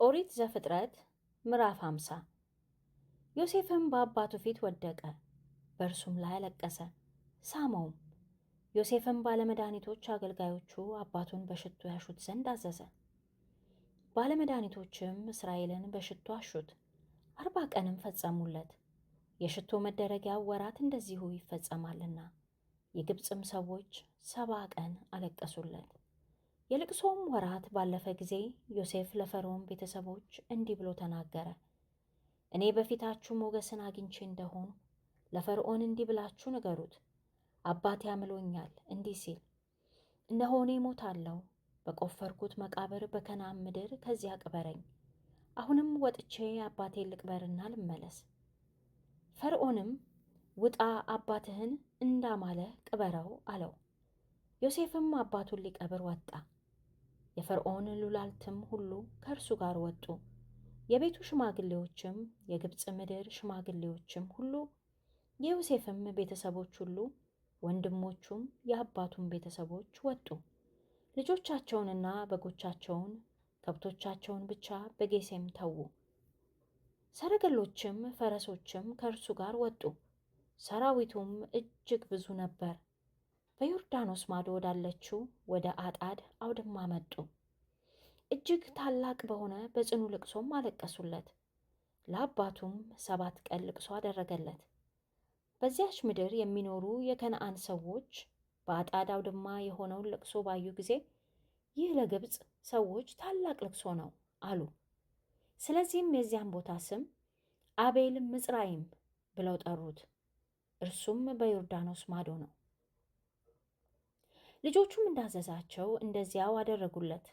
ኦሪት ዘፍጥረት ምዕራፍ 50 ዮሴፍም በአባቱ ፊት ወደቀ፣ በእርሱም ላይ አለቀሰ፣ ሳመውም። ዮሴፍም ባለመድኃኒቶች አገልጋዮቹ አባቱን በሽቱ ያሹት ዘንድ አዘዘ። ባለመድኃኒቶችም እስራኤልን በሽቱ አሹት፣ 40 ቀንም ፈጸሙለት። የሽቶ መደረጊያው ወራት እንደዚሁ ይፈጸማልና። የግብፅም ሰዎች 70 ቀን አለቀሱለት። የልቅሶም ወራት ባለፈ ጊዜ ዮሴፍ ለፈርዖን ቤተሰቦች እንዲህ ብሎ ተናገረ። እኔ በፊታችሁ ሞገስን አግኝቼ እንደሆኑ ለፈርዖን እንዲህ ብላችሁ ንገሩት። አባቴ አምሎኛል እንዲህ ሲል፣ እነሆ እኔ እሞታለሁ፣ በቆፈርኩት መቃብር በከነዓን ምድር ከዚያ ቅበረኝ። አሁንም ወጥቼ አባቴን ልቅበርና ልመለስ። ፈርዖንም ውጣ፣ አባትህን እንዳማለ ቅበረው አለው። ዮሴፍም አባቱን ሊቀብር ወጣ። የፈርዖን ሉላልትም ሁሉ ከእርሱ ጋር ወጡ። የቤቱ ሽማግሌዎችም፣ የግብፅ ምድር ሽማግሌዎችም ሁሉ፣ የዮሴፍም ቤተሰቦች ሁሉ፣ ወንድሞቹም የአባቱም ቤተሰቦች ወጡ። ልጆቻቸውንና በጎቻቸውን ከብቶቻቸውን ብቻ በጌሴም ተዉ። ሰረገሎችም ፈረሶችም ከእርሱ ጋር ወጡ። ሰራዊቱም እጅግ ብዙ ነበር። በዮርዳኖስ ማዶ ወዳለችው ወደ አጣድ አውድማ መጡ። እጅግ ታላቅ በሆነ በጽኑ ልቅሶም አለቀሱለት። ለአባቱም 7 ቀን ልቅሶ አደረገለት። በዚያች ምድር የሚኖሩ የከነዓን ሰዎች በአጣድ አውድማ የሆነውን ልቅሶ ባዩ ጊዜ ይህ ለግብፅ ሰዎች ታላቅ ልቅሶ ነው አሉ። ስለዚህም የዚያን ቦታ ስም አቤል ምጽራይም ብለው ጠሩት። እርሱም በዮርዳኖስ ማዶ ነው። ልጆቹም እንዳዘዛቸው እንደዚያው አደረጉለት።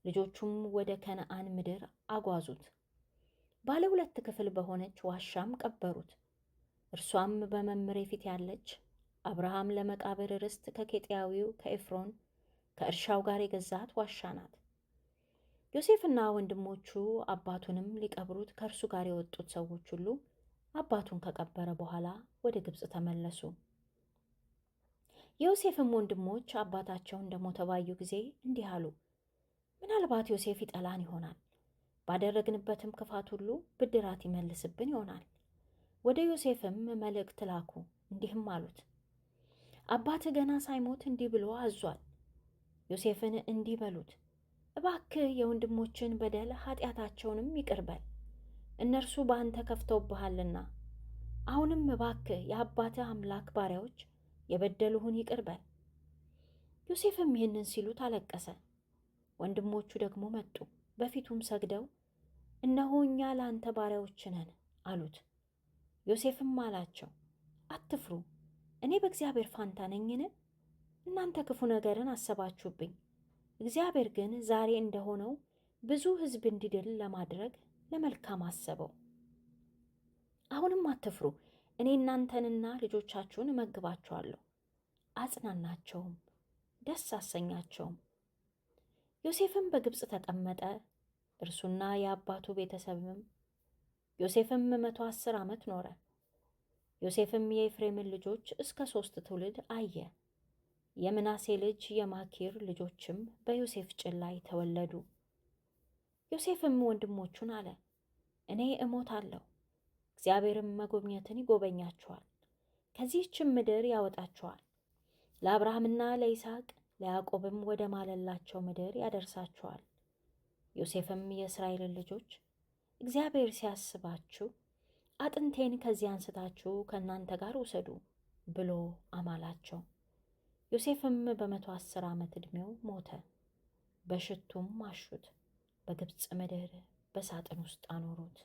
ልጆቹም ወደ ከነዓን ምድር አጓዙት። ባለ 2 ክፍል በሆነች ዋሻም ቀበሩት። እርሷም በመምሬ ፊት ያለች አብርሃም ለመቃብር ርስት ከኬጢያዊው ከኤፍሮን ከእርሻው ጋር የገዛት ዋሻ ናት። ዮሴፍና ወንድሞቹ አባቱንም ሊቀብሩት ከእርሱ ጋር የወጡት ሰዎች ሁሉ አባቱን ከቀበረ በኋላ ወደ ግብፅ ተመለሱ። የዮሴፍም ወንድሞች አባታቸው እንደሞተ ባዩ ጊዜ እንዲህ አሉ፣ ምናልባት ዮሴፍ ይጠላን ይሆናል፣ ባደረግንበትም ክፋት ሁሉ ብድራት ይመልስብን ይሆናል። ወደ ዮሴፍም መልእክት ላኩ፣ እንዲህም አሉት፣ አባትህ ገና ሳይሞት እንዲህ ብሎ አዟል። ዮሴፍን እንዲህ በሉት፣ እባክህ የወንድሞችን በደል ኃጢአታቸውንም ይቅር በል፣ እነርሱ በአንተ ከፍተውብሃልና። አሁንም እባክህ የአባትህ አምላክ ባሪያዎች የበደሉህን ይቅር በል። ዮሴፍም ይህንን ሲሉት አለቀሰ። ወንድሞቹ ደግሞ መጡ፣ በፊቱም ሰግደው እነሆ እኛ ለአንተ ባሪያዎች ነን አሉት። ዮሴፍም አላቸው፣ አትፍሩ፣ እኔ በእግዚአብሔር ፋንታ ነኝን? እናንተ ክፉ ነገርን አሰባችሁብኝ፣ እግዚአብሔር ግን ዛሬ እንደሆነው ብዙ ሕዝብ እንዲድል ለማድረግ ለመልካም አሰበው። አሁንም አትፍሩ፣ እኔ እናንተንና ልጆቻችሁን እመግባችኋለሁ፣ አጽናናቸውም፣ ደስ አሰኛቸውም። ዮሴፍም በግብፅ ተቀመጠ፣ እርሱና የአባቱ ቤተሰብም። ዮሴፍም 110 ዓመት ኖረ። ዮሴፍም የኤፍሬምን ልጆች እስከ 3 ትውልድ አየ። የምናሴ ልጅ የማኪር ልጆችም በዮሴፍ ጭን ላይ ተወለዱ። ዮሴፍም ወንድሞቹን አለ፣ እኔ እሞታለሁ፣ እግዚአብሔርም መጎብኘትን ይጎበኛችኋል፣ ከዚህችም ምድር ያወጣችኋል፣ ለአብርሃምና ለይስሐቅ ለያዕቆብም ወደ ማለላቸው ምድር ያደርሳችኋል። ዮሴፍም የእስራኤልን ልጆች እግዚአብሔር ሲያስባችሁ አጥንቴን ከዚህ አንስታችሁ ከእናንተ ጋር ውሰዱ ብሎ አማላቸው። ዮሴፍም በ110 ዓመት ዕድሜው ሞተ። በሽቱም አሹት፣ በግብፅ ምድር በሳጥን ውስጥ አኖሩት።